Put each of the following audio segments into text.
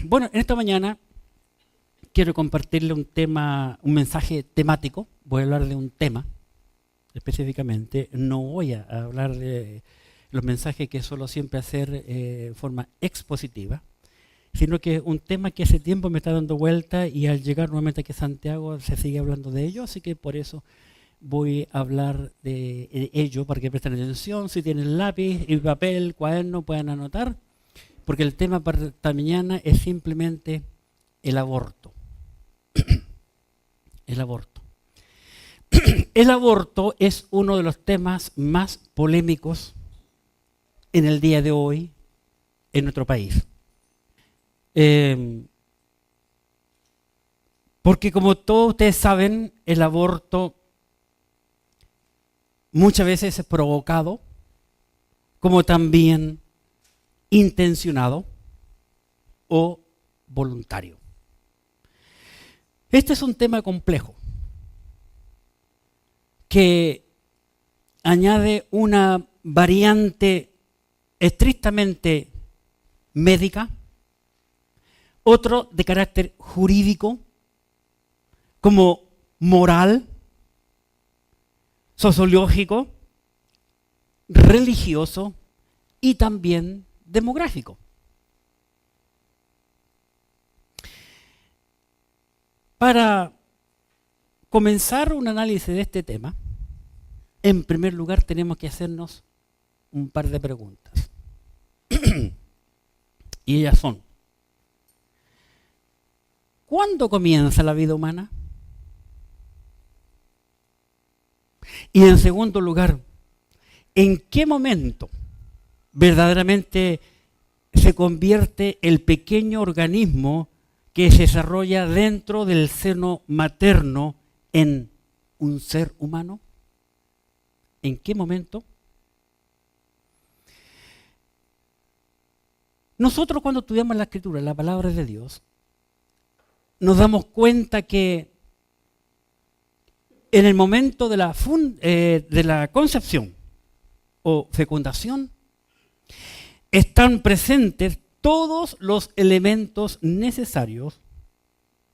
Bueno, en esta mañana quiero compartirle un mensaje temático. Voy a hablar de un tema específicamente. No voy a hablar de los mensajes que suelo siempre hacer en forma expositiva, sino que un tema que hace tiempo me está dando vuelta y al llegar nuevamente aquí a Santiago se sigue hablando de ello, así que por eso voy a hablar de ello para que presten atención. Si tienen lápiz y papel, cuaderno, puedan anotar, porque el tema para esta mañana es simplemente el aborto. El aborto. El aborto es uno de los temas más polémicos en el día de hoy en nuestro país. Porque como todos ustedes saben, el aborto muchas veces es provocado, como también intencionado o voluntario. Este es un tema complejo que añade una variante estrictamente médica, otro de carácter jurídico, como moral, sociológico, religioso y también demográfico. Para comenzar un análisis de este tema, en primer lugar tenemos que hacernos un par de preguntas. Y ellas son: ¿cuándo comienza la vida humana? Y en segundo lugar, ¿en qué momento verdaderamente se convierte el pequeño organismo que se desarrolla dentro del seno materno en un ser humano? ¿En qué momento? Nosotros cuando estudiamos la Escritura, la palabra de Dios, nos damos cuenta que en el momento de la concepción o fecundación están presentes todos los elementos necesarios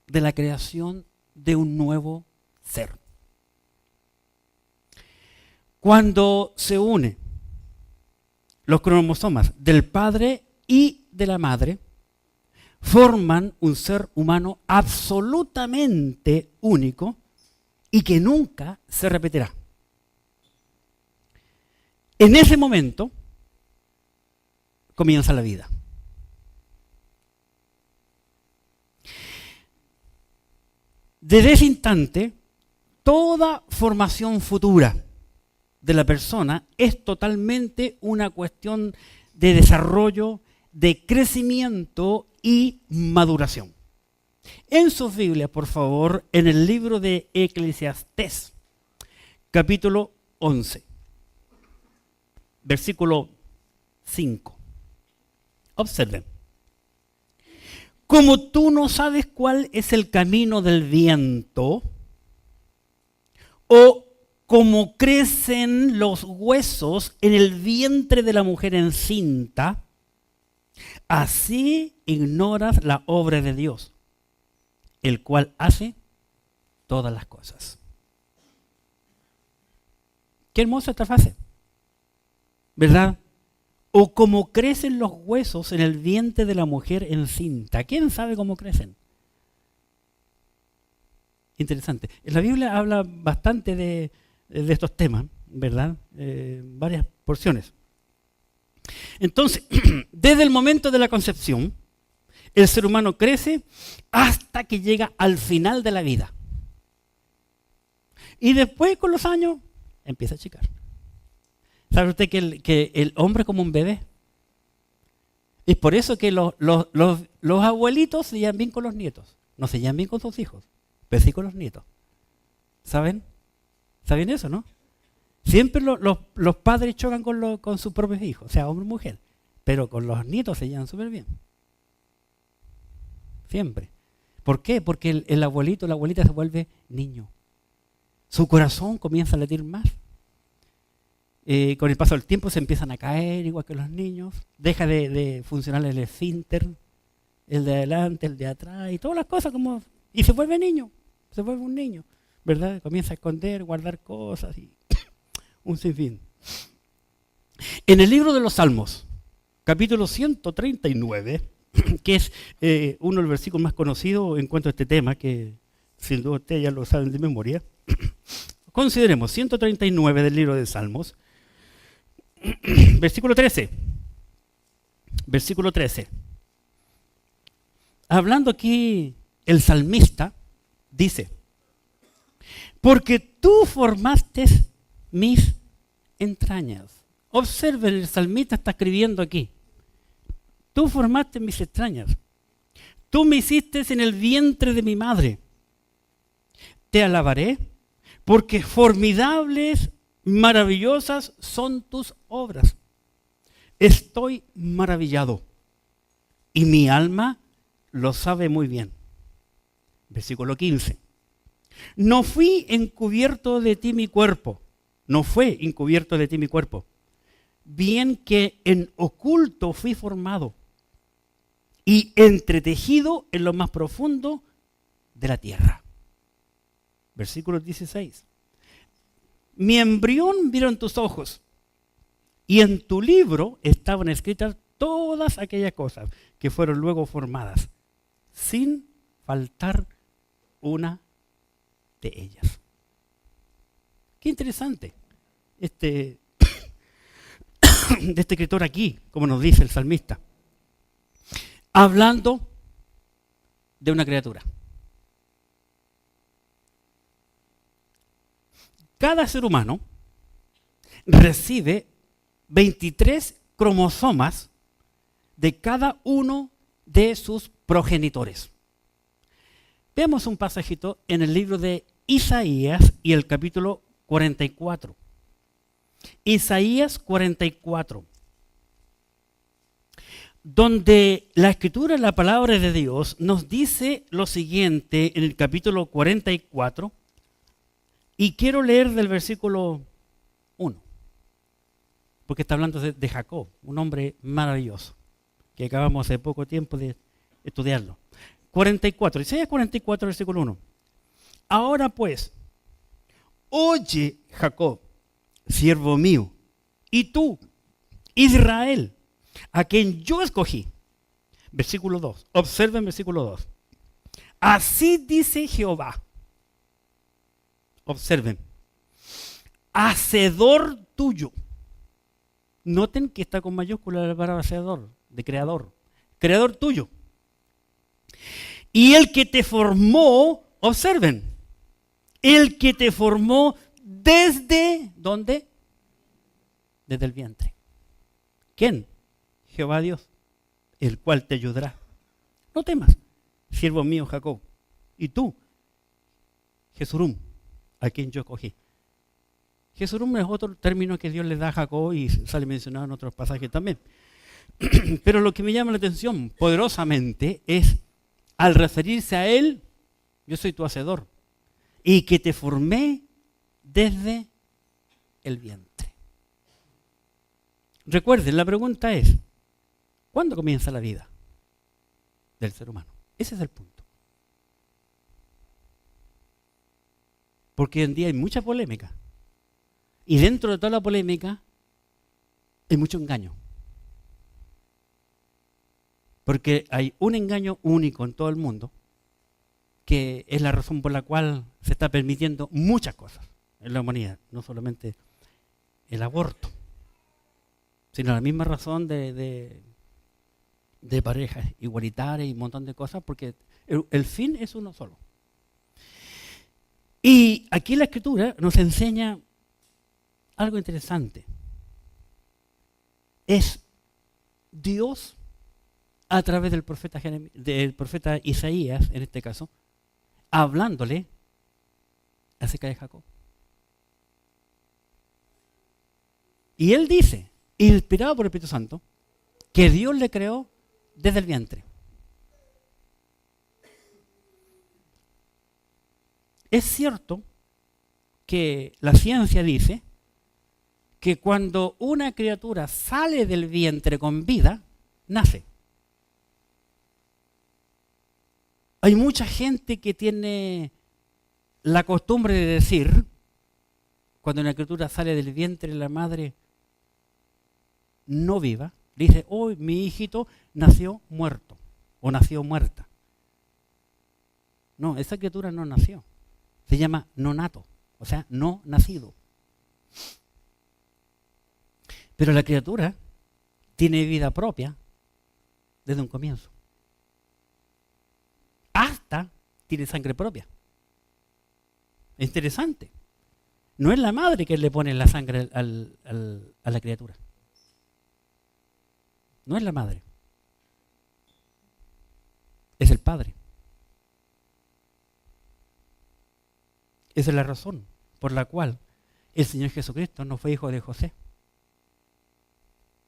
de la creación de un nuevo ser. Cuando se unen los cromosomas del padre y de la madre, forman un ser humano absolutamente único y que nunca se repetirá. En ese momento comienza la vida. Desde ese instante, toda formación futura de la persona es totalmente una cuestión de desarrollo, de crecimiento y maduración. En sus Biblias, por favor, en el libro de Eclesiastés, capítulo 11, versículo 5. Observen. Como tú no sabes cuál es el camino del viento, o cómo crecen los huesos en el vientre de la mujer encinta, así ignoras la obra de Dios, el cual hace todas las cosas. Qué hermosa esta frase, ¿verdad? O cómo crecen los huesos en el vientre de la mujer encinta. ¿Quién sabe cómo crecen? Interesante. La Biblia habla bastante de estos temas, ¿verdad? Varias porciones. Entonces, desde el momento de la concepción, el ser humano crece hasta que llega al final de la vida. Y después, con los años, empieza a achicar. ¿Sabe usted que el hombre es como un bebé? Es por eso que los abuelitos se llevan bien con los nietos. No se llevan bien con sus hijos, pero sí con los nietos. ¿Saben? ¿Saben eso, no? Siempre los padres chocan con sus propios hijos, o sea, hombre o mujer. Pero con los nietos se llevan súper bien. Siempre. ¿Por qué? Porque el abuelito, la abuelita se vuelve niño. Su corazón comienza a latir más. Con el paso del tiempo se empiezan a caer igual que los niños. Deja de funcionar el esfínter. el de adelante, el de atrás, y todas las cosas como... Y se vuelve niño, se vuelve un niño, ¿verdad? Comienza a esconder, guardar cosas y un sinfín. En el libro de los Salmos, capítulo 139, que es uno de los versículos más conocidos en cuanto a este tema, que sin duda ustedes ya lo saben de memoria. Consideremos 139 del libro de Salmos, versículo 13. Versículo 13. Hablando aquí el salmista, dice, porque tú formaste mis entrañas. Observen, el salmista está escribiendo aquí. Tú formaste mis entrañas. Tú me hiciste en el vientre de mi madre. Te alabaré, porque formidables, maravillosas son tus obras. Estoy maravillado, y mi alma lo sabe muy bien. Versículo 15. No fui encubierto de ti mi cuerpo. No fue encubierto de ti mi cuerpo. Bien que en oculto fui formado y entretejido en lo más profundo de la tierra. Versículo 16. Mi embrión vieron tus ojos, y en tu libro estaban escritas todas aquellas cosas que fueron luego formadas, sin faltar una de ellas. Qué interesante de este escritor aquí, como nos dice el salmista, hablando de una criatura. Cada ser humano recibe 23 cromosomas de cada uno de sus progenitores. Veamos un pasajito en el libro de Isaías y el capítulo 44. Isaías 44, donde la escritura, la palabra de Dios, nos dice lo siguiente en el capítulo 44, y quiero leer del versículo 1, porque está hablando de Jacob, un hombre maravilloso, que acabamos hace poco tiempo de estudiarlo. 44, Isaías 44, versículo 1. Ahora pues, oye Jacob, siervo mío, y tú, Israel, a quien yo escogí. Versículo 2, observen versículo 2. Así dice Jehová. Observen, hacedor tuyo. Noten que está con mayúscula la palabra hacedor, de creador. Creador tuyo. Y el que te formó, observen, el que te formó desde, ¿dónde? Desde el vientre. ¿Quién? Jehová Dios, el cual te ayudará. No temas, siervo mío Jacob. Y tú, Jesurum, a quien yo escogí. Jesurum es otro término que Dios le da a Jacob y sale mencionado en otros pasajes también. Pero lo que me llama la atención poderosamente es, al referirse a él, yo soy tu hacedor, y que te formé desde el vientre. Recuerden, la pregunta es, ¿cuándo comienza la vida del ser humano? Ese es el punto. Porque hoy en día hay mucha polémica. Y dentro de toda la polémica hay mucho engaño. Porque hay un engaño único en todo el mundo, que es la razón por la cual se está permitiendo muchas cosas en la humanidad. No solamente el aborto, sino la misma razón de parejas igualitarias y un montón de cosas, porque el fin es uno solo. Y aquí la Escritura nos enseña algo interesante. Es Dios, a través del profeta Isaías, en este caso, hablándole acerca de Jacob. Y él dice, inspirado por el Espíritu Santo, que Dios le creó desde el vientre. Es cierto que la ciencia dice que cuando una criatura sale del vientre con vida, nace. Hay mucha gente que tiene la costumbre de decir, cuando una criatura sale del vientre de la madre no viva, dice, hoy mi hijito nació muerto o nació muerta. No, esa criatura no nació. Se llama nonato, o sea, no nacido. Pero la criatura tiene vida propia desde un comienzo. Hasta tiene sangre propia. Es interesante. No es la madre que le pone la sangre a la criatura. No es la madre. Es el padre. Esa es la razón por la cual el Señor Jesucristo no fue hijo de José,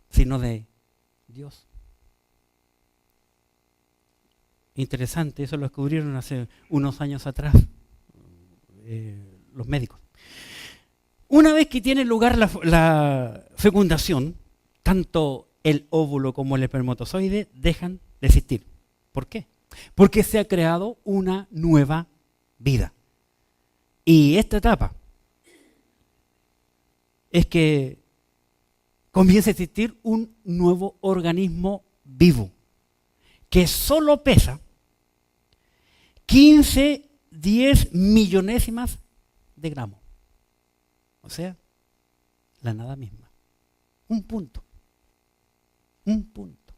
sino de Dios. Interesante, eso lo descubrieron hace unos años atrás los médicos. Una vez que tiene lugar la fecundación, tanto el óvulo como el espermatozoide dejan de existir. ¿Por qué? Porque se ha creado una nueva vida. Y esta etapa es que comienza a existir un nuevo organismo vivo que solo pesa 10 millonésimas de gramo. O sea, la nada misma. Un punto. Un punto.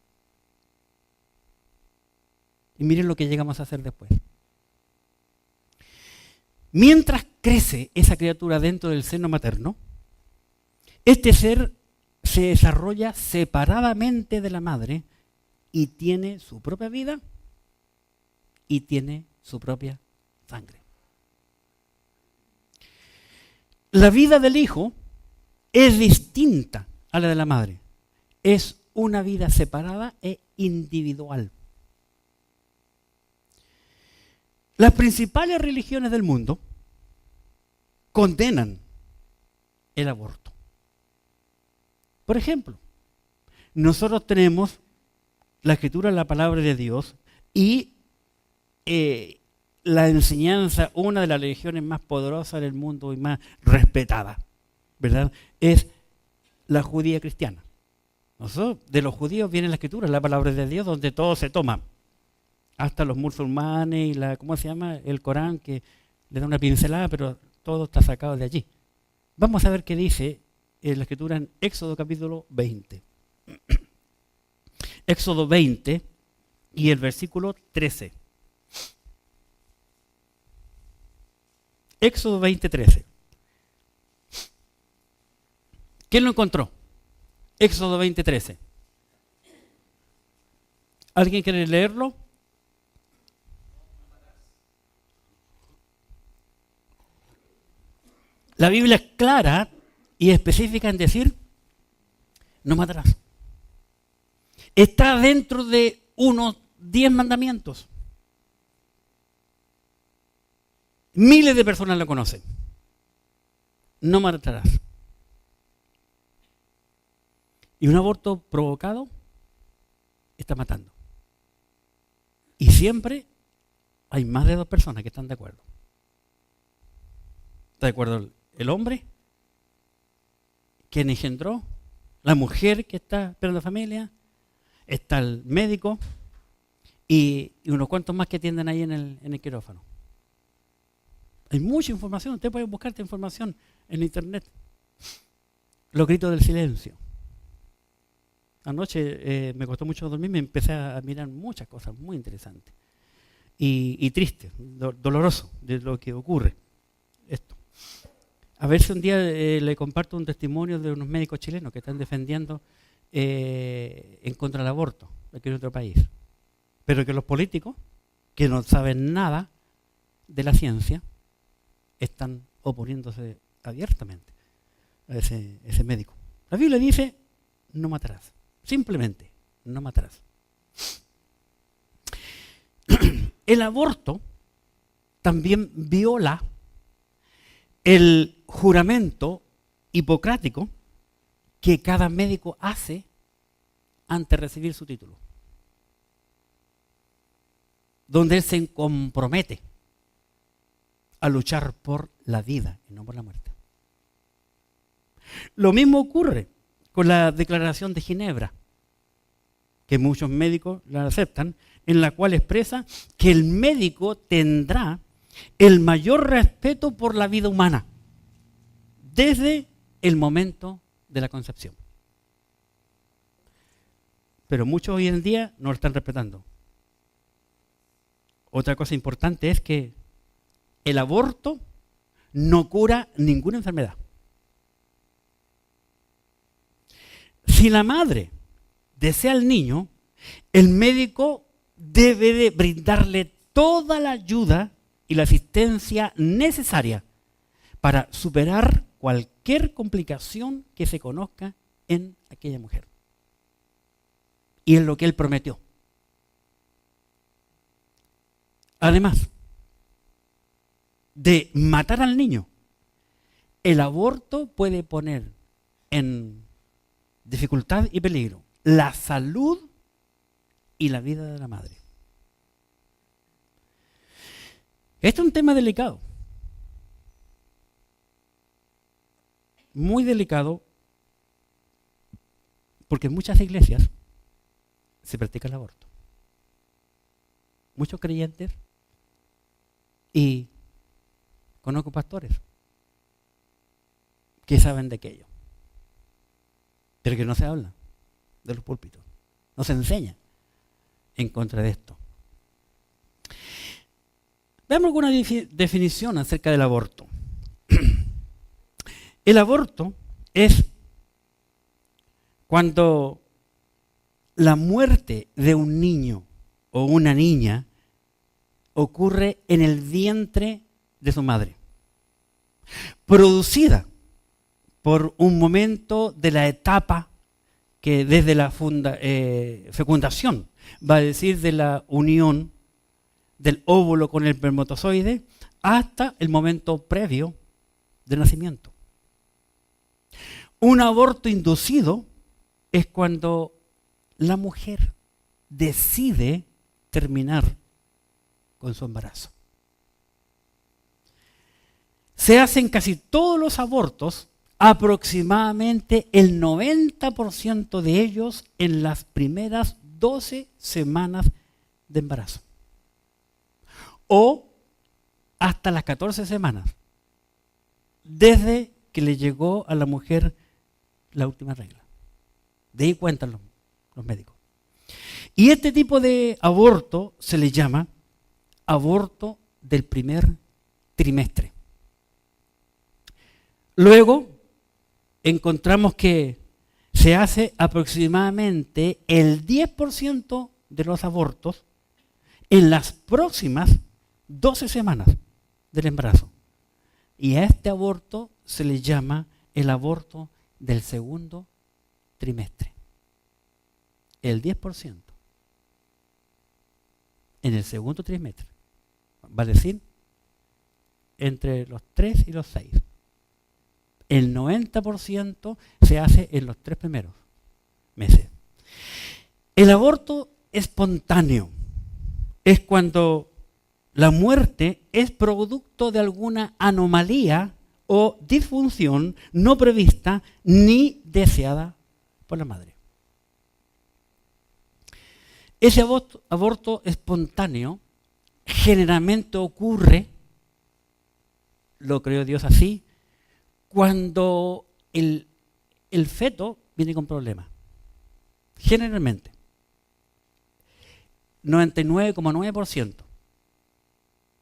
Y miren lo que llegamos a hacer después. Mientras crece esa criatura dentro del seno materno, este ser se desarrolla separadamente de la madre y tiene su propia vida y tiene su propia sangre. La vida del hijo es distinta a la de la madre. Es una vida separada e individual. Las principales religiones del mundo condenan el aborto. Por ejemplo, nosotros tenemos la escritura, la palabra de Dios y la enseñanza, una de las religiones más poderosas del mundo y más respetada, ¿verdad? Es la judía cristiana. Nosotros, de los judíos viene la escritura, la palabra de Dios, donde todo se toma. Hasta los musulmanes y ¿cómo se llama? El Corán, que le da una pincelada, pero todo está sacado de allí. Vamos a ver qué dice la escritura en Éxodo capítulo 20. Éxodo 20 y el versículo 13. Éxodo 20, 13. ¿Quién lo encontró? Éxodo 20, 13. ¿Alguien quiere leerlo? La Biblia es clara y específica en decir, no matarás. Está dentro de unos 10 mandamientos. Miles de personas lo conocen. No matarás. Y un aborto provocado está matando. Y siempre hay más de 2 personas que están de acuerdo. ¿Está de acuerdo el hombre? ¿Quién engendró? La mujer que está esperando familia. Está el médico y unos cuantos más que atienden ahí en el quirófano. Hay mucha información, usted puede buscar esta información en internet. Los gritos del silencio. Anoche me costó mucho dormir, me empecé a mirar muchas cosas muy interesantes y triste, doloroso de lo que ocurre esto. A ver si un día le comparto un testimonio de unos médicos chilenos que están defendiendo en contra del aborto aquí en otro país. Pero que los políticos, que no saben nada de la ciencia, están oponiéndose abiertamente a ese médico. La Biblia dice, no matarás. Simplemente, no matarás. El aborto también viola el juramento hipocrático que cada médico hace antes de recibir su título. donde Él se compromete a luchar por la vida y no por la muerte. Lo mismo ocurre con la Declaración de Ginebra, que muchos médicos la aceptan, en la cual expresa que el médico tendrá el mayor respeto por la vida humana desde el momento de la concepción. Pero muchos hoy en día no lo están respetando. Otra cosa importante es que el aborto no cura ninguna enfermedad. Si la madre desea al niño, el médico debe de brindarle toda la ayuda y la asistencia necesaria para superar cualquier complicación que se conozca en aquella mujer. Y es lo que él prometió. Además de matar al niño, el aborto puede poner en dificultad y peligro la salud y la vida de la madre. Este es un tema delicado, muy delicado, porque en muchas iglesias se practica el aborto. Muchos creyentes y conozco pastores que saben de aquello, pero que no se habla de los púlpitos, no se enseña en contra de esto. Veamos alguna definición acerca del aborto. El aborto es cuando la muerte de un niño o una niña ocurre en el vientre de su madre, producida por un momento de la etapa que desde la fecundación, va a decir de la unión del óvulo con el espermatozoide, hasta el momento previo del nacimiento. Un aborto inducido es cuando la mujer decide terminar con su embarazo. Se hacen casi todos los abortos, aproximadamente el 90% de ellos en las primeras 12 semanas de embarazo. O hasta las 14 semanas, desde que le llegó a la mujer la última regla. De ahí cuentan los médicos. Y este tipo de aborto se le llama aborto del primer trimestre. Luego encontramos que se hace aproximadamente el 10% de los abortos en las próximas 12 semanas del embarazo. Y a este aborto se le llama el aborto del segundo trimestre. El 10% en el segundo trimestre. Va a decir entre los 3 y los 6. El 90% se hace en los 3 primeros meses. El aborto espontáneo es cuando la muerte es producto de alguna anomalía o disfunción no prevista ni deseada por la madre. Ese aborto espontáneo generalmente ocurre, lo creó Dios así, cuando el feto viene con problemas. Generalmente. 99,9%.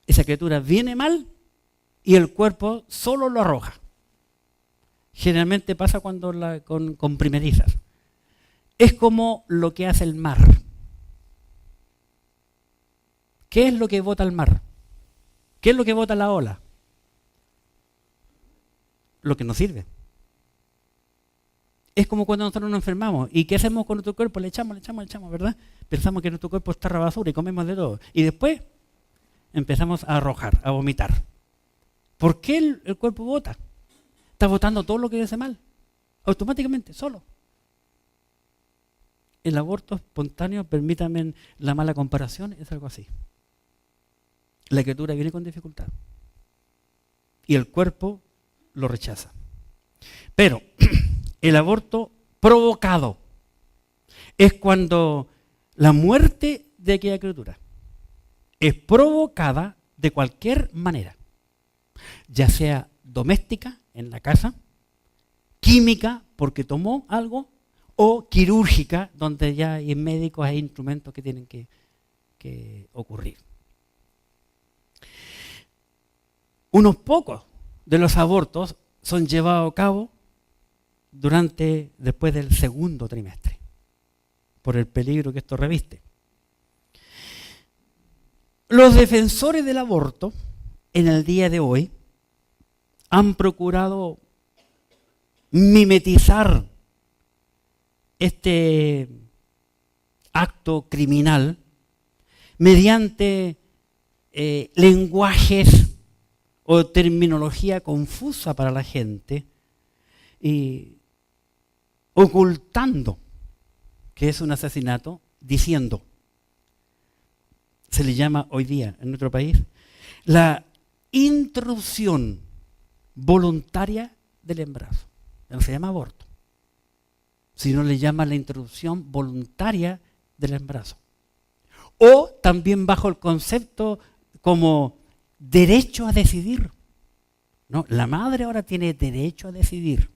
Esa criatura viene mal y el cuerpo solo lo arroja. Generalmente pasa cuando con primerizas. Es como lo que hace el mar. ¿Qué es lo que bota el mar? ¿Qué es lo que bota la ola? Lo que nos sirve. Es como cuando nosotros nos enfermamos. ¿Y qué hacemos con nuestro cuerpo? Le echamos, ¿verdad? Pensamos que nuestro cuerpo está basura y comemos de todo. Y después empezamos a arrojar, a vomitar. ¿Por qué el cuerpo bota? Está botando todo lo que hace mal. Automáticamente, solo. El aborto espontáneo, permítanme la mala comparación, es algo así. la criatura viene con dificultad. Y el cuerpo lo rechaza. Pero el aborto provocado es cuando la muerte de aquella criatura es provocada de cualquier manera, ya sea doméstica, en la casa, química, porque tomó algo, o quirúrgica, donde ya hay médicos, hay instrumentos que tienen que ocurrir. Unos pocos de los abortos son llevados a cabo después del segundo trimestre, por el peligro que esto reviste. Los defensores del aborto, en el día de hoy, han procurado mimetizar este acto criminal mediante lenguajes o terminología confusa para la gente y ocultando que es un asesinato, diciendo, se le llama hoy día en nuestro país, la interrupción voluntaria del embarazo. No se llama aborto, sino le llama la interrupción voluntaria del embarazo. O también bajo el concepto como derecho a decidir. No, la madre ahora tiene derecho a decidir.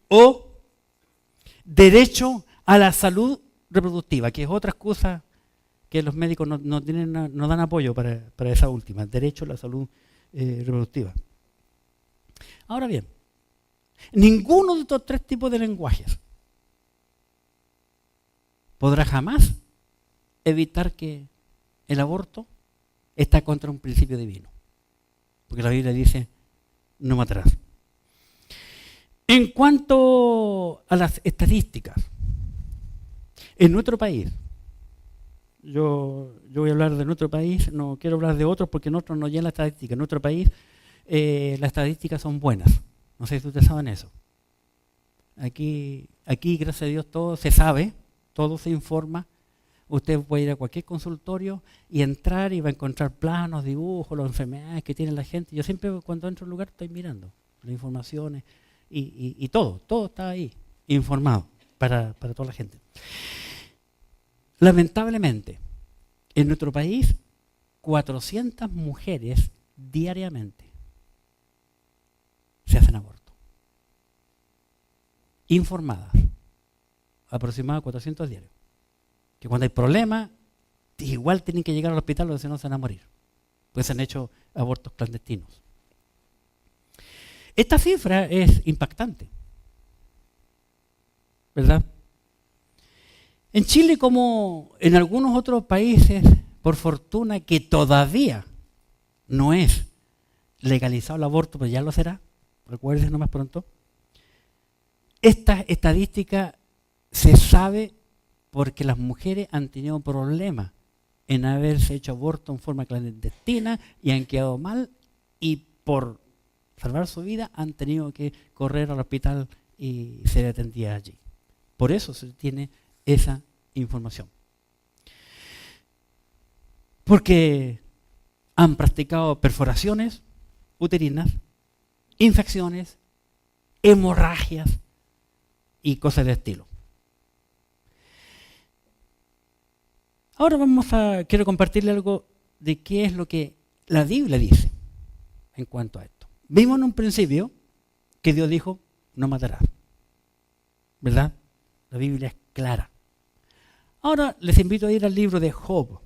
O derecho a la salud reproductiva, que es otra excusa que los médicos no dan apoyo para esa última, derecho a la salud reproductiva. Ahora bien, ninguno de estos tres tipos de lenguajes podrá jamás evitar que el aborto está contra un principio divino. Porque la Biblia dice, no matarás. En cuanto a las estadísticas, en nuestro país, yo voy a hablar de nuestro país, no quiero hablar de otros porque en otros no llegan las estadísticas. En nuestro país las estadísticas son buenas. No sé si ustedes saben eso. Aquí, gracias a Dios, todo se sabe, todo se informa. Usted puede ir a cualquier consultorio y entrar y va a encontrar planos, dibujos, las enfermedades que tiene la gente. Yo siempre cuando entro a un lugar estoy mirando las informaciones y todo está ahí, informado para toda la gente. Lamentablemente, en nuestro país, 400 mujeres diariamente se hacen aborto. Informadas. Aproximadamente 400 diarios. Que cuando hay problemas, igual tienen que llegar al hospital porque si no se van a morir. Pues se han hecho abortos clandestinos. Esta cifra es impactante, ¿verdad? En Chile, como en algunos otros países, por fortuna que todavía no es legalizado el aborto, pero ya lo será, recuérdense nomás pronto, esta estadística se sabe porque las mujeres han tenido problemas en haberse hecho aborto en forma clandestina y han quedado mal y por salvar su vida han tenido que correr al hospital y ser atendidas allí. Por eso se tiene esa información. Porque han practicado perforaciones uterinas, infecciones, hemorragias y cosas de estilo. Ahora quiero compartirle algo de qué es lo que la Biblia dice en cuanto a esto. Vimos en un principio que Dios dijo, no matarás. ¿Verdad? La Biblia es clara. Ahora les invito a ir al libro de Job.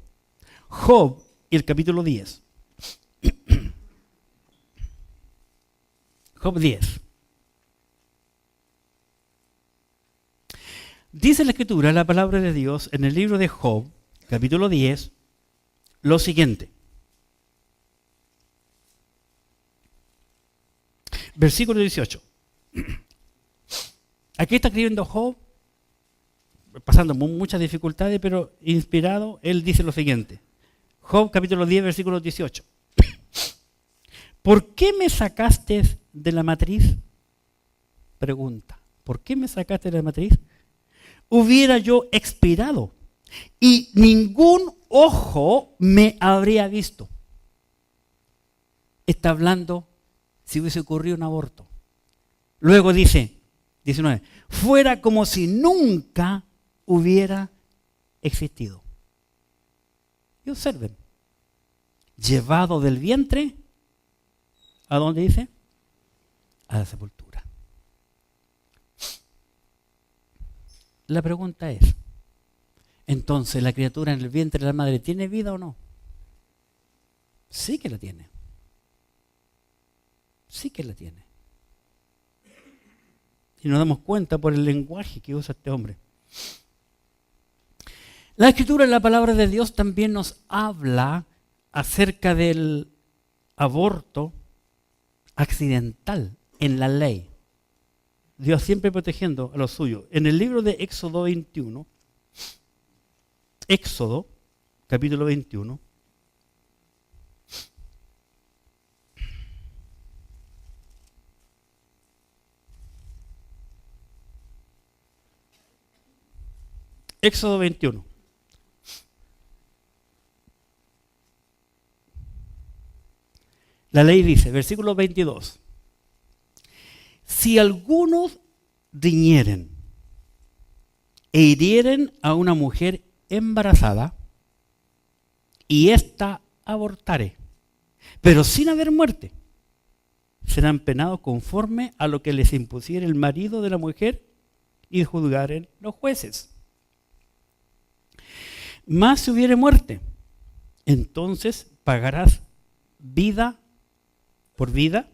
Job y el capítulo 10. Job 10. Dice la Escritura, la palabra de Dios, en el libro de Job, capítulo 10, lo siguiente. Versículo 18. Aquí está escribiendo Job, pasando muchas dificultades, pero inspirado, él dice lo siguiente. Job, capítulo 10, versículo 18. ¿Por qué me sacaste de la matriz? Pregunta. ¿Por qué me sacaste de la matriz? Hubiera yo expirado y ningún ojo me habría visto. Está hablando si hubiese ocurrido un aborto. Luego dice, 19, fuera como si nunca hubiera existido. Y observen, llevado del vientre, ¿a dónde dice? A la sepultura. La pregunta es, entonces, ¿la criatura en el vientre de la madre tiene vida o no? Sí que la tiene. Sí que la tiene. Y nos damos cuenta por el lenguaje que usa este hombre. La Escritura, la palabra de Dios, también nos habla acerca del aborto accidental en la ley. Dios siempre protegiendo a los suyos. En el libro de Éxodo 21, Éxodo, capítulo 21, Éxodo 21. La ley dice, versículo 22, si algunos riñeren e hirieren a una mujer embarazada y ésta abortare, pero sin haber muerte, serán penados conforme a lo que les impusiere el marido de la mujer y juzgaren los jueces. Mas si hubiere muerte, entonces pagarás vida por vida,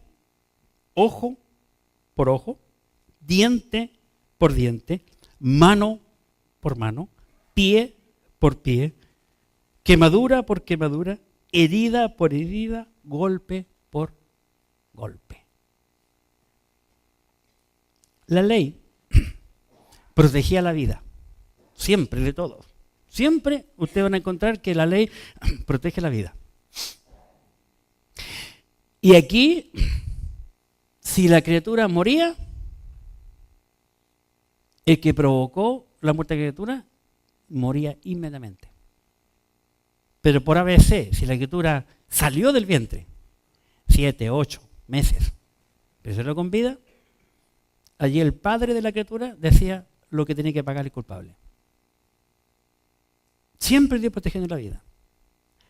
ojo por ojo, diente por diente, mano por mano, pie por pie, quemadura por quemadura, herida por herida, golpe por golpe. La ley protegía la vida, siempre, de todos. Siempre ustedes van a encontrar que la ley protege la vida. Y aquí, si la criatura moría, el que provocó la muerte de la criatura moría inmediatamente. Pero por ABC, si la criatura salió del vientre, 7, 8 meses, pero salió con vida, allí el padre de la criatura decía lo que tenía que pagar el culpable. Siempre Dios protegiendo la vida.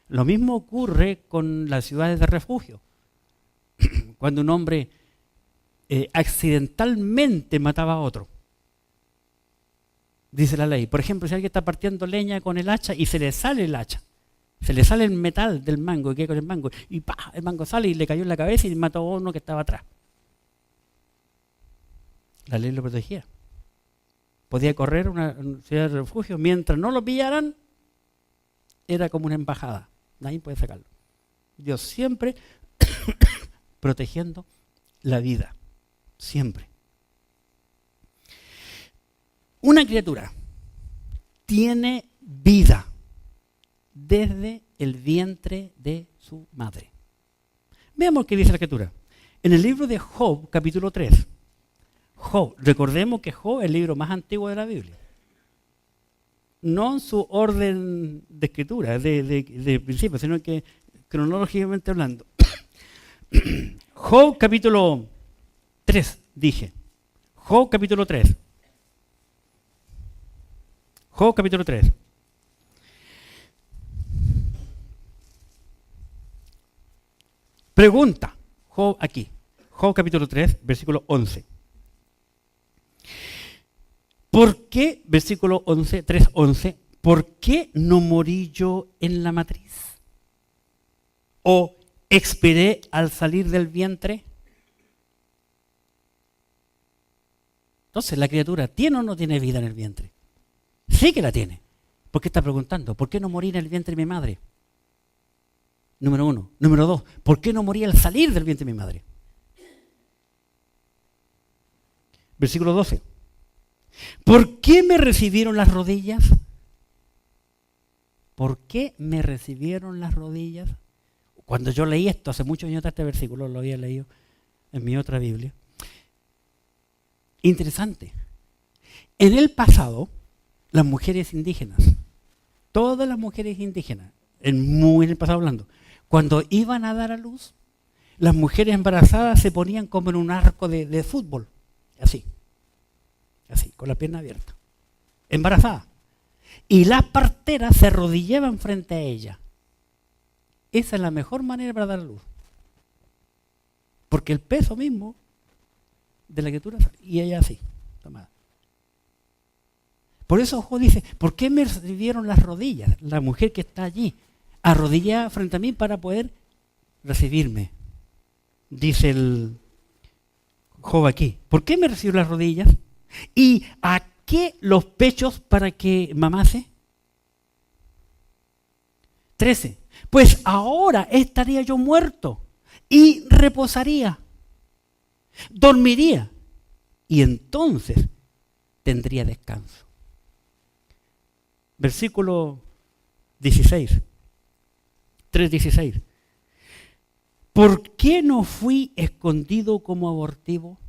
Lo mismo ocurre con las ciudades de refugio. Cuando un hombre accidentalmente mataba a otro. Dice la ley. Por ejemplo, si alguien está partiendo leña con el hacha y se le sale el hacha, se le sale el metal del mango y queda con el mango, y ¡pah! El mango sale y le cayó en la cabeza y mató a uno que estaba atrás. La ley lo protegía. Podía correr una ciudad de refugio. Mientras no lo pillaran, era como una embajada. Nadie puede sacarlo. Dios siempre protegiendo la vida. Siempre. Una criatura tiene vida desde el vientre de su madre. Veamos qué dice la Escritura. En el libro de Job, capítulo 3. Job, recordemos que Job es el libro más antiguo de la Biblia. No en su orden de escritura, de principio, sino que cronológicamente hablando. Job capítulo 3, dije. Job capítulo 3. Job capítulo 3. Pregunta, Job aquí. Job capítulo 3, versículo 11. ¿Por qué, versículo 11, 3:11, ¿por qué no morí yo en la matriz? ¿O expiré al salir del vientre? Entonces, ¿la criatura tiene o no tiene vida en el vientre? Sí que la tiene. ¿Por qué está preguntando? ¿Por qué no morí en el vientre de mi madre? Número 1. Número 2. ¿Por qué no morí al salir del vientre de mi madre? Versículo 12. ¿Por qué me recibieron las rodillas? ¿Por qué me recibieron las rodillas? Cuando yo leí esto, hace muchos años atrás, este versículo lo había leído en mi otra Biblia. Interesante. En el pasado, las mujeres indígenas Todas las mujeres indígenas, muy en el pasado hablando, cuando iban a dar a luz, las mujeres embarazadas se ponían como en un arco de fútbol, así, con la pierna abierta, embarazadas. Y las parteras se arrodillaban frente a ella. Esa es la mejor manera para dar a luz. Porque el peso mismo de la criatura, y ella así, tomada. Por eso Job dice, ¿por qué me recibieron las rodillas? La mujer que está allí, arrodillada frente a mí para poder recibirme. Dice el Job aquí, ¿por qué me recibió las rodillas? ¿Y a qué los pechos para que mamase? 13. Pues ahora estaría yo muerto y reposaría, dormiría y entonces tendría descanso. Versículo 16, 3:16. ¿Por qué no fui escondido como abortivo?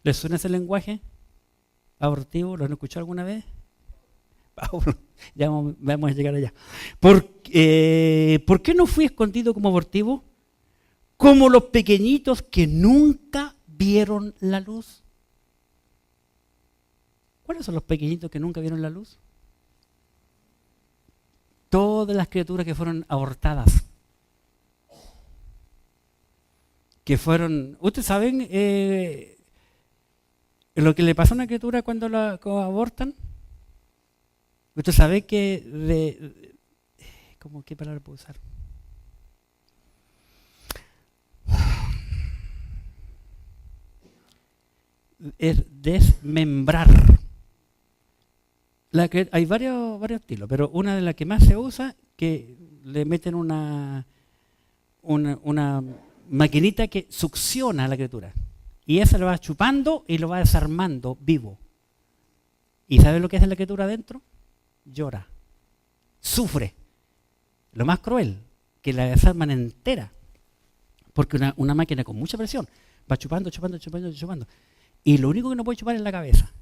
¿Les suena ese lenguaje? ¿Abortivo? ¿Lo han escuchado alguna vez? Ya vamos a llegar allá. ¿Por qué no fui escondido como abortivo? Como los pequeñitos que nunca vieron la luz. ¿Cuáles son los pequeñitos que nunca vieron la luz? Todas las criaturas que fueron abortadas. Que fueron, ¿ustedes saben lo que le pasa a una criatura cuando la abortan? ¿Usted sabe que qué palabra puedo usar? Es desmembrar. Hay varios estilos, pero una de las que más se usa, que le meten una maquinita que succiona a la criatura. Y esa lo va chupando y lo va desarmando vivo. ¿Y sabe lo que hace la criatura adentro? Llora, sufre. Lo más cruel, que la desarman entera. Porque una máquina con mucha presión va chupando. Y lo único que no puede chupar es la cabeza.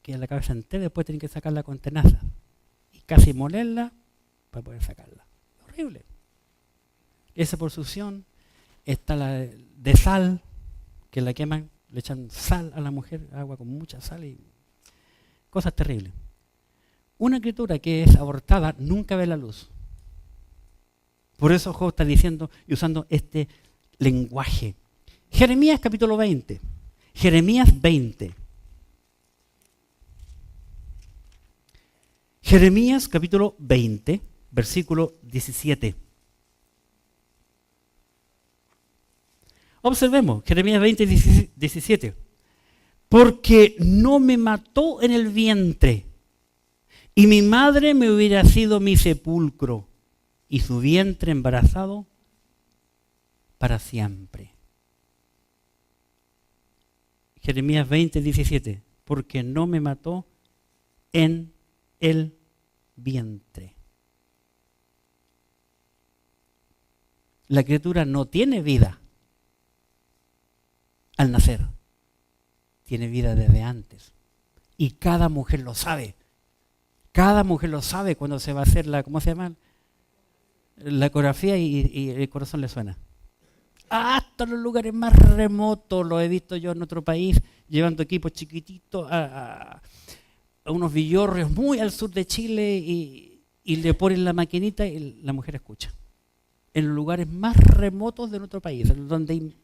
Queda la cabeza entera, después tienen que sacarla con tenaza. Y casi molerla para poder sacarla. Horrible. Esa por succión. Está la de sal, que la queman, le echan sal a la mujer, agua con mucha sal y cosas terribles. Una criatura que es abortada nunca ve la luz. Por eso Job está diciendo y usando este lenguaje. Jeremías capítulo 20. Jeremías 20. Jeremías capítulo 20, versículo 17. Observemos, Jeremías 20, 17. Porque no me mató en el vientre, y mi madre me hubiera sido mi sepulcro, y su vientre embarazado para siempre. Jeremías 20, 17. Porque no me mató en el vientre. La criatura no tiene vida al nacer. Tiene vida desde antes. Y cada mujer lo sabe. Cada mujer lo sabe cuando se va a hacer ¿cómo se llama? La ecografía y el corazón le suena. Hasta los lugares más remotos, lo he visto yo en otro país, llevando equipos chiquititos a unos villorrios muy al sur de Chile y le ponen la maquinita y la mujer escucha. En los lugares más remotos de nuestro país, donde hay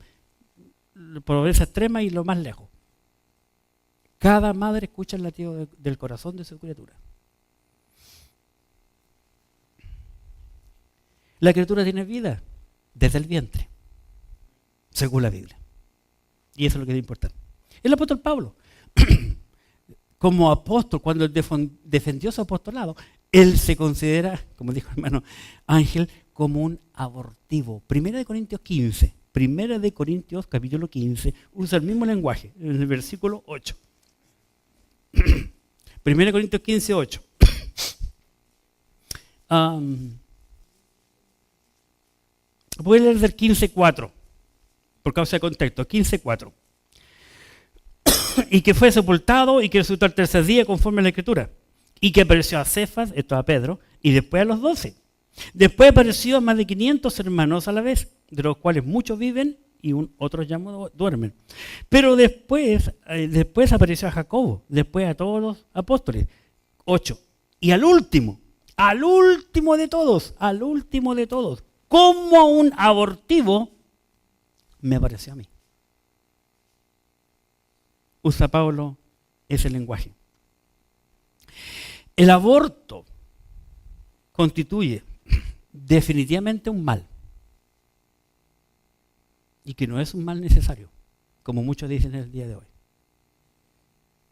pobreza extrema y lo más lejos. Cada madre escucha el latido del corazón de su criatura. La criatura tiene vida desde el vientre, según la Biblia. Y eso es lo que es importante. El apóstol Pablo, como apóstol, cuando él defendió su apostolado, él se considera, como dijo el hermano Ángel, como un abortivo. Primera de Corintios 15, Primera de Corintios capítulo 15, usa el mismo lenguaje, en el versículo 8. Primera de Corintios 15, 8. Voy a leer del 15:4, por causa de contexto, 15:4. y que fue sepultado y que resucitó al tercer día conforme a la Escritura. Y que apareció a Cefas, esto a Pedro, y después a los 12. Después apareció a más de 500 hermanos a la vez, de los cuales muchos viven y otros ya duermen. Pero después apareció a Jacobo, después a todos los apóstoles, 8. Y al último de todos, como un abortivo, me apareció a mí. Usa Pablo ese lenguaje. El aborto constituye definitivamente un mal. Y que no es un mal necesario, como muchos dicen en el día de hoy.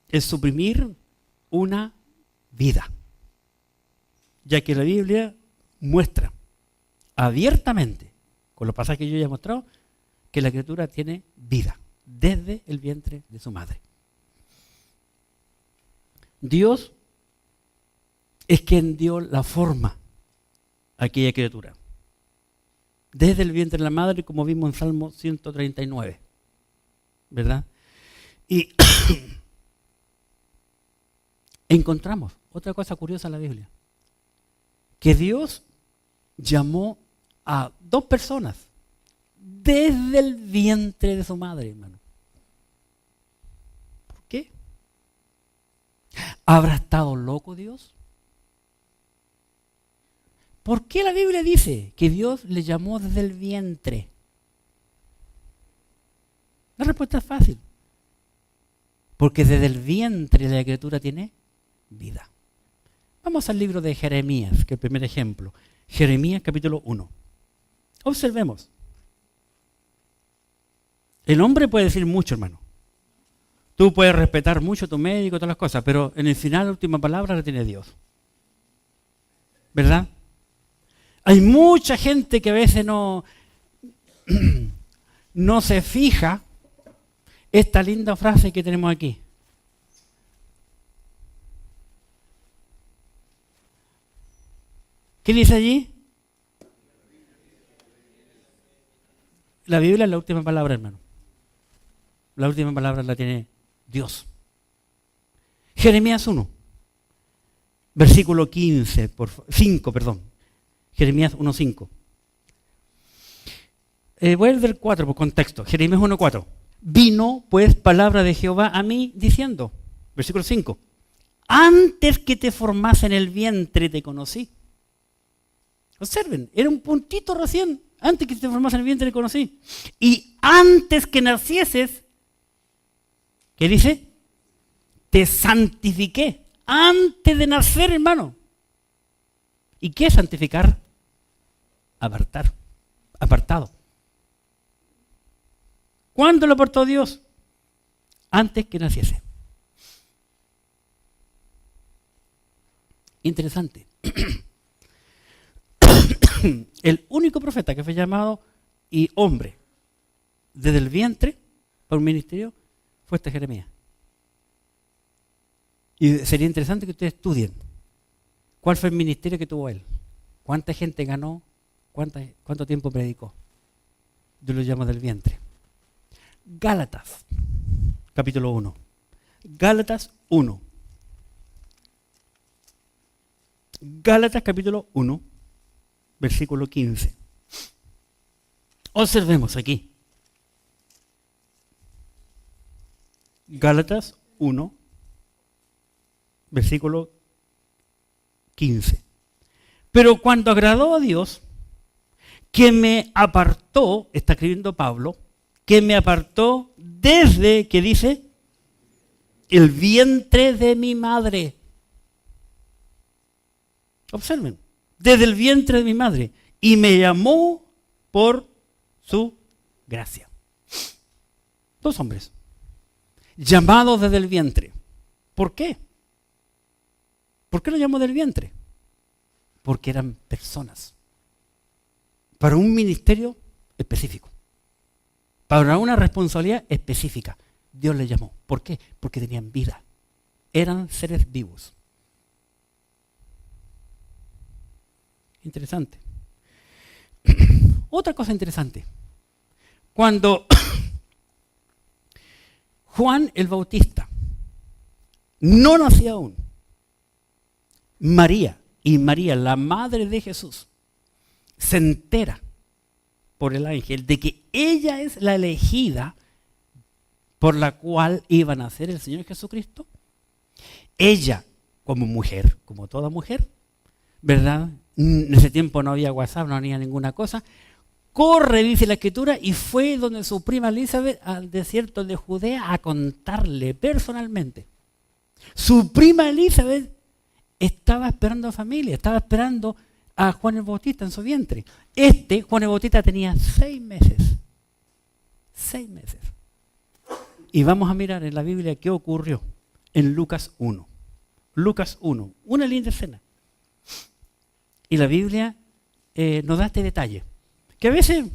Es suprimir una vida. Ya que la Biblia muestra abiertamente, con los pasajes que yo ya he mostrado, que la criatura tiene vida desde el vientre de su madre. Dios es quien dio la forma a aquella criatura. Desde el vientre de la madre, como vimos en Salmo 139. ¿Verdad? Y encontramos otra cosa curiosa en la Biblia. Que Dios llamó a 2 personas desde el vientre de su madre, hermano. ¿Por qué? ¿Habrá estado loco Dios? ¿Por qué la Biblia dice que Dios le llamó desde el vientre? La respuesta es fácil. Porque desde el vientre la criatura tiene vida. Vamos al libro de Jeremías, que es el primer ejemplo. Jeremías capítulo 1. Observemos. El hombre puede decir mucho, hermano. Tú puedes respetar mucho a tu médico y todas las cosas, pero en el final la última palabra la tiene Dios. ¿Verdad? Hay mucha gente que a veces no se fija esta linda frase que tenemos aquí. ¿Qué dice allí? La Biblia es la última palabra, hermano. La última palabra la tiene Dios. Jeremías 1, versículo 5, perdón. Jeremías 1:5. Voy al del 4 por contexto. Jeremías 1:4. Vino pues palabra de Jehová a mí diciendo, versículo 5, antes que te formase en el vientre te conocí. Observen, era un puntito recién. Antes que te formase en el vientre te conocí. Y antes que nacieses, ¿qué dice? Te santifiqué. Antes de nacer, hermano. ¿Y qué es santificar? Apartado. ¿Cuándo lo apartó Dios? Antes que naciese. Interesante. El único profeta que fue llamado y hombre desde el vientre para un ministerio fue este Jeremías. Y sería interesante que ustedes estudien cuál fue el ministerio que tuvo él, cuánta gente ganó, cuánto tiempo predicó. Yo lo llamo del vientre. Gálatas, capítulo 1. Gálatas 1. Gálatas, capítulo 1, versículo 15. Observemos aquí. Gálatas 1, versículo 15. Pero cuando agradó a Dios, que me apartó, está escribiendo Pablo, que me apartó desde, ¿qué dice? El vientre de mi madre. Observen, desde el vientre de mi madre. Y me llamó por su gracia. 2 hombres, llamados desde el vientre. ¿Por qué? ¿Por qué lo llamó del vientre? Porque eran personas. Para un ministerio específico. Para una responsabilidad específica. Dios les llamó. ¿Por qué? Porque tenían vida. Eran seres vivos. Interesante. Otra cosa interesante. Cuando Juan el Bautista no nacía aún. María, la madre de Jesús, se entera por el ángel de que ella es la elegida por la cual iba a nacer el Señor Jesucristo. Ella, como mujer, como toda mujer, ¿verdad? En ese tiempo no había WhatsApp, no había ninguna cosa. Corre, dice la Escritura, y fue donde su prima Elizabeth al desierto de Judea a contarle personalmente. Su prima Elizabeth estaba esperando a familia, estaba esperando a Juan el Bautista en su vientre. Juan el Bautista, tenía 6 meses. 6 meses. Y vamos a mirar en la Biblia qué ocurrió en Lucas 1. Lucas 1, una linda escena. Y la Biblia nos da este detalle, que a veces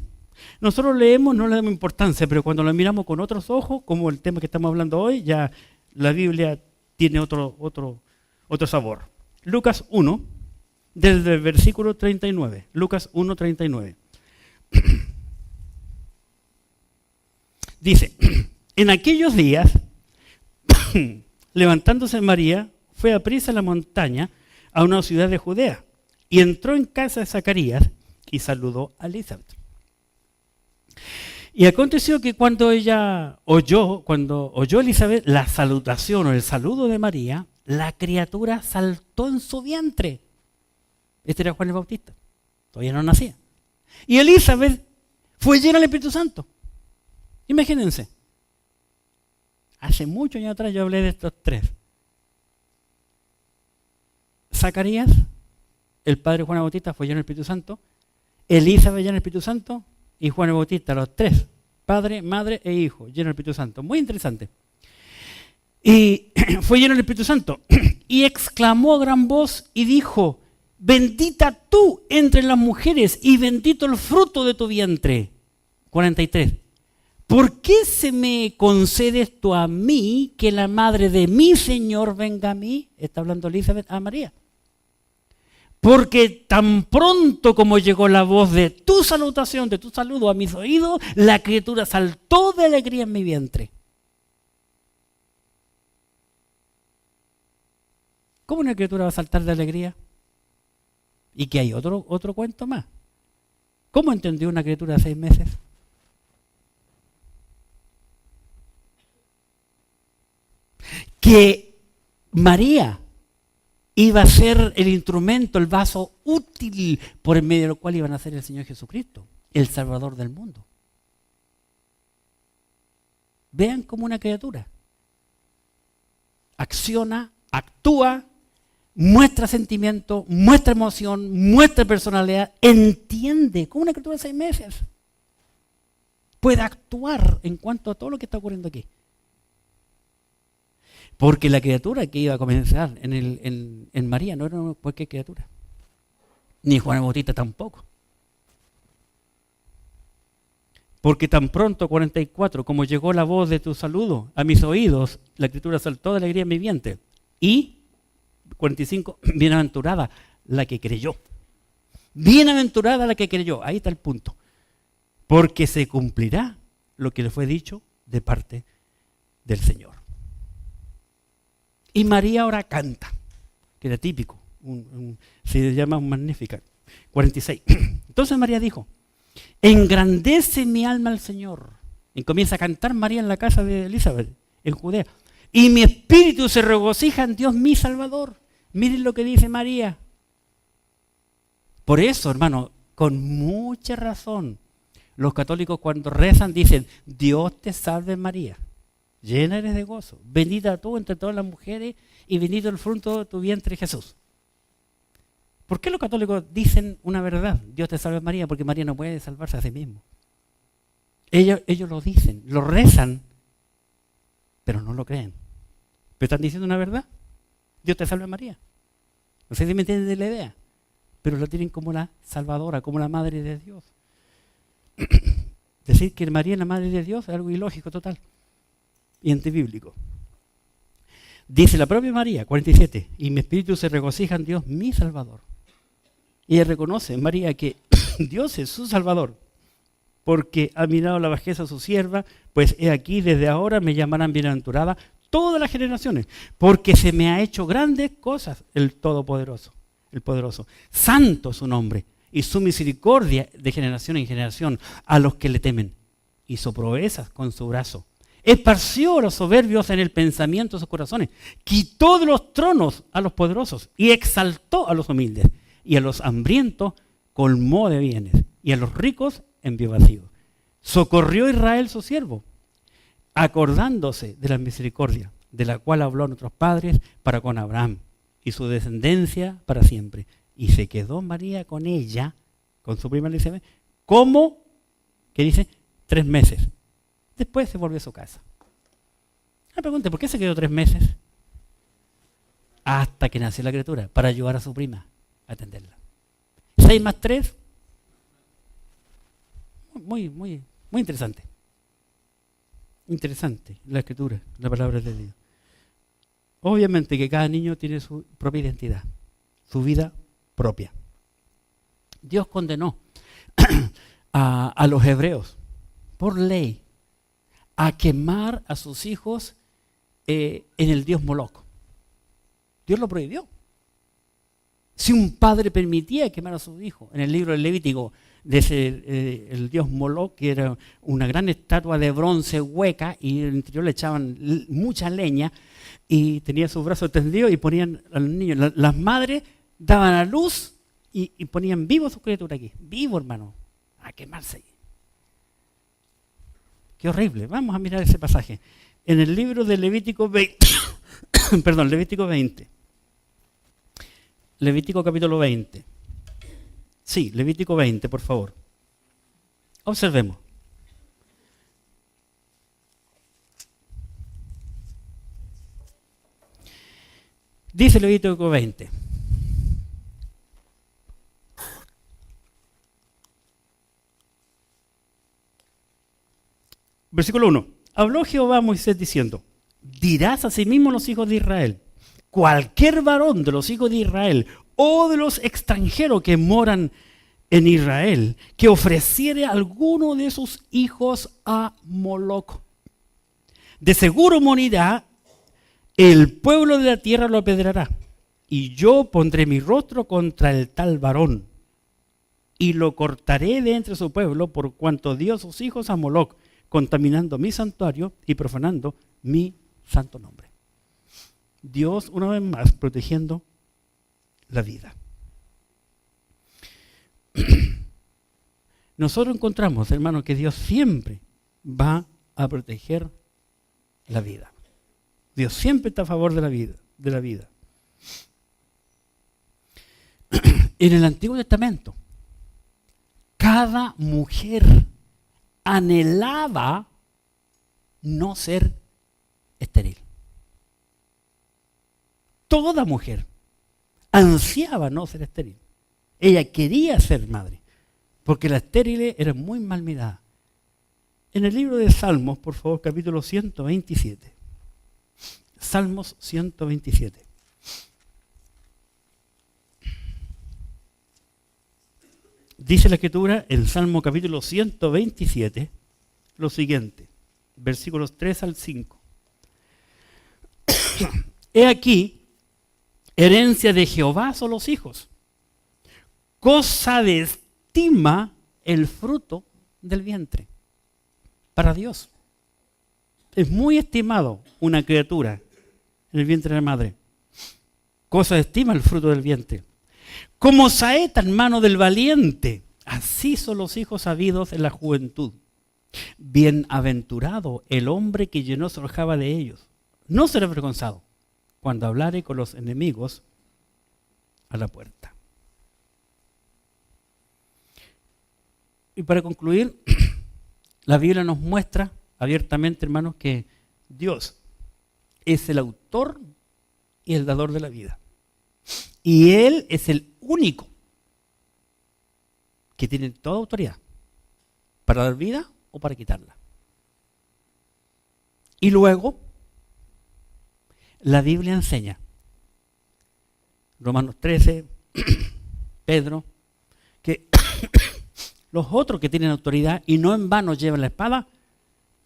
nosotros leemos, no le damos importancia, pero cuando lo miramos con otros ojos, como el tema que estamos hablando hoy, ya la Biblia tiene otro sabor. Lucas 1, desde el versículo 39. Lucas 1, 39. Dice, en aquellos días, levantándose María, fue a prisa a la montaña, a una ciudad de Judea, y entró en casa de Zacarías y saludó a Elizabeth. Y aconteció que cuando oyó Elizabeth la salutación o el saludo de María, la criatura saltó en su vientre. Este era Juan el Bautista, todavía no nacía. Y Elizabeth fue llena del Espíritu Santo. Imagínense. Hace muchos años atrás yo hablé de estos 3. Zacarías, el padre de Juan el Bautista, fue lleno del Espíritu Santo. Elizabeth llena del Espíritu Santo. Y Juan el Bautista, los 3, padre, madre e hijo, lleno del Espíritu Santo. Muy interesante. Y fue lleno del Espíritu Santo. Y exclamó a gran voz y dijo, bendita tú entre las mujeres y bendito el fruto de tu vientre. 43. ¿Por qué se me concede esto a mí, que la madre de mi Señor venga a mí? Está hablando Elizabeth a María. Porque tan pronto como llegó la voz de tu salutación, de tu saludo a mis oídos, la criatura saltó de alegría en mi vientre. ¿Cómo una criatura va a saltar de alegría? Y que hay otro cuento más. ¿Cómo entendió una criatura de 6 meses? Que María iba a ser el instrumento, el vaso útil por el medio del cual iba a nacer el Señor Jesucristo, el Salvador del mundo. Vean cómo una criatura acciona, actúa, muestra sentimiento, muestra emoción, muestra personalidad, entiende, como una criatura de 6 meses puede actuar en cuanto a todo lo que está ocurriendo aquí. Porque la criatura que iba a comenzar en María no era cualquier criatura. Ni Juan el Bautista tampoco. Porque tan pronto, 44, como llegó la voz de tu saludo a mis oídos, la criatura saltó de alegría en mi vientre. Y, 45, bienaventurada la que creyó. Bienaventurada la que creyó. Ahí está el punto. Porque se cumplirá lo que le fue dicho de parte del Señor. Y María ahora canta, que era típico, se llama un Magnificat. 46. Entonces María dijo, engrandece mi alma al Señor. Y comienza a cantar María en la casa de Elizabeth, en Judea. Y mi espíritu se regocija en Dios mi Salvador. Miren lo que dice María. Por eso, hermano, con mucha razón, los católicos cuando rezan dicen, Dios te salve María. Llena eres de gozo, bendita tú entre todas las mujeres y bendito el fruto de tu vientre Jesús. ¿Por qué los católicos dicen una verdad? Dios te salve María, porque María no puede salvarse a sí mismo. Ellos lo dicen, lo rezan, pero no lo creen. Pero están diciendo una verdad. Dios te salve María. No sé si me entienden la idea, pero la tienen como la salvadora, como la madre de Dios. Decir que María es la madre de Dios es algo ilógico total y antibíblico. Dice la propia María, 47, y mi espíritu se regocija en Dios mi Salvador. Y ella reconoce, María, que Dios es su Salvador. porque ha mirado la bajeza a su sierva, pues he aquí, desde ahora me llamarán bienaventurada todas las generaciones, porque se me ha hecho grandes cosas el Todopoderoso, el Poderoso. Santo su nombre, y su misericordia de generación en generación a los que le temen. Hizo proezas con su brazo. Esparció a los soberbios en el pensamiento de sus corazones. Quitó de los tronos a los poderosos y exaltó a los humildes. Y a los hambrientos colmó de bienes. Y a los ricos envió vacíos. Socorrió a Israel su siervo, acordándose de la misericordia, de la cual habló a nuestros padres para con Abraham y su descendencia para siempre. Y se quedó María con ella, con su prima Elizabeth, como, ¿qué dice? 3 meses. Después se volvió a su casa. Me pregunté, ¿por qué se quedó 3 meses? Hasta que nació la criatura, para ayudar a su prima a atenderla. 6 más 3. Muy interesante. Interesante la escritura, la palabra de Dios. Obviamente que cada niño tiene su propia identidad, su vida propia. Dios condenó a los hebreos por ley a quemar a sus hijos en el dios Moloc. Dios lo prohibió. Si un padre permitía quemar a sus hijos, en el libro del Levítico, el dios Moloc, que era una gran estatua de bronce hueca, y en el interior le echaban mucha leña, y tenía sus brazos extendidos y ponían a los niños. Las madres daban a luz y ponían vivo a su criatura aquí. Vivo, hermano, a quemarse ahí. Qué horrible. Vamos a mirar ese pasaje. En el libro de Levítico 20, Levítico 20. Levítico capítulo 20. Sí, Levítico 20, por favor. Observemos. Dice Levítico 20. Versículo 1. Habló Jehová a Moisés diciendo: dirás a sí mismo los hijos de Israel, cualquier varón de los hijos de Israel o de los extranjeros que moran en Israel, que ofreciere alguno de sus hijos a Moloc, de seguro morirá, el pueblo de la tierra lo apedreará, y yo pondré mi rostro contra el tal varón, y lo cortaré de entre su pueblo, por cuanto dio sus hijos a Moloc, contaminando mi santuario y profanando mi santo nombre. Dios, una vez más, protegiendo la vida. Nosotros encontramos, hermanos, que Dios siempre va a proteger la vida. Dios siempre está a favor de la vida. En el Antiguo Testamento, cada mujer anhelaba no ser estéril. Toda mujer ansiaba no ser estéril. Ella quería ser madre, porque las estériles eran muy mal miradas. En el libro de Salmos, por favor, capítulo 127. Salmos 127. Dice la Escritura en Salmo capítulo 127 lo siguiente, versículos 3 al 5. He aquí, herencia de Jehová son los hijos, cosa de estima el fruto del vientre. Para Dios es muy estimado una criatura en el vientre de la madre. Cosa de estima el fruto del vientre. Como saeta en mano del valiente, así son los hijos habidos en la juventud. Bienaventurado el hombre que llenó su aljaba de ellos. No será avergonzado cuando hablare con los enemigos a la puerta. Y para concluir, la Biblia nos muestra abiertamente, hermanos, que Dios es el autor y el dador de la vida. Y Él es el único que tiene toda autoridad para dar vida o para quitarla. Y luego, la Biblia enseña, Romanos 13, Pedro, que Los otros que tienen autoridad y no en vano llevan la espada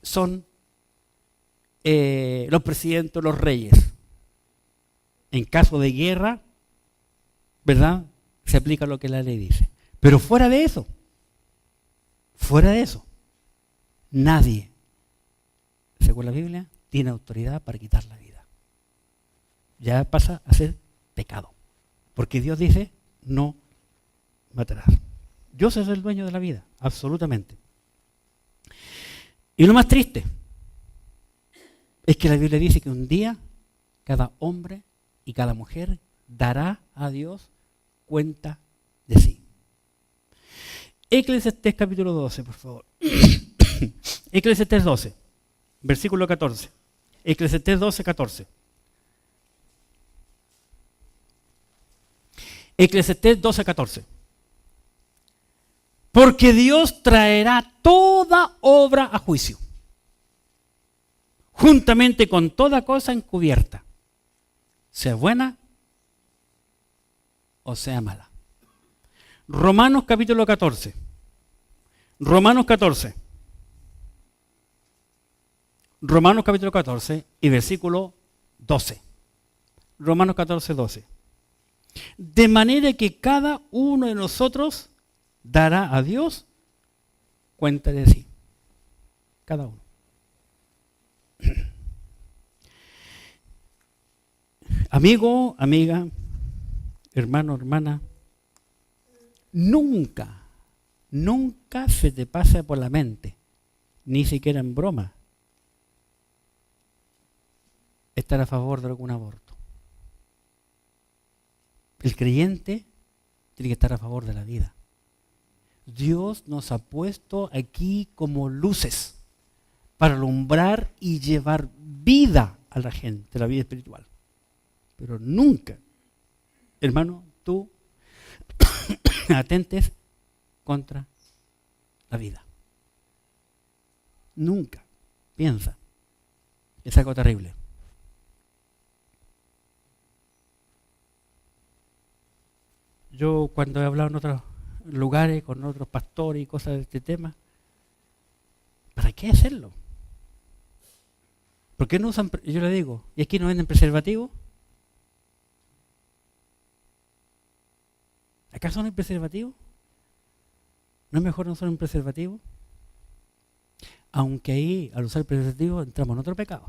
son los presidentes, los reyes. En caso de guerra, ¿verdad? Se aplica lo que la ley dice. Pero fuera de eso, nadie, según la Biblia, tiene autoridad para quitar la vida. Ya pasa a ser pecado. Porque Dios dice, no matarás. Dios es el dueño de la vida, absolutamente. Y lo más triste es que la Biblia dice que un día cada hombre y cada mujer dará a Dios cuenta de sí. Eclesiastés capítulo 12, por favor. Eclesiastés 12, versículo 14. Eclesiastés 12, 14. Eclesiastés 12, 14. Porque Dios traerá toda obra a juicio, juntamente con toda cosa encubierta, sea buena o sea mala. Romanos capítulo 14. Romanos 14. Romanos capítulo 14 y versículo 12. Romanos 14, 12. De manera que cada uno de nosotros dará a Dios cuenta de sí. Cada uno. Amigo, amiga, hermano, hermana, nunca se te pasa por la mente, ni siquiera en broma, estar a favor de algún aborto. El creyente tiene que estar a favor de la vida. Dios nos ha puesto aquí como luces para alumbrar y llevar vida a la gente, la vida espiritual. Pero nunca, hermano, tú atentes contra la vida. Nunca. Piensa. Es algo terrible. Yo cuando he hablado en otros lugares con otros pastores y cosas de este tema, ¿para qué hacerlo? ¿Por qué no usan? Yo le digo, ¿y aquí no venden preservativo? ¿Acaso no hay preservativo? ¿No es mejor no usar un preservativo? Aunque ahí, al usar preservativo, entramos en otro pecado.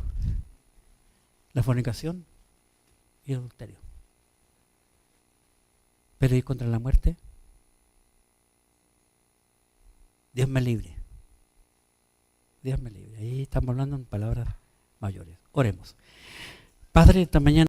La fornicación y el adulterio. Pero ir contra la muerte, Dios me libre. Dios me libre. Ahí estamos hablando en palabras mayores. Oremos. Padre, esta mañana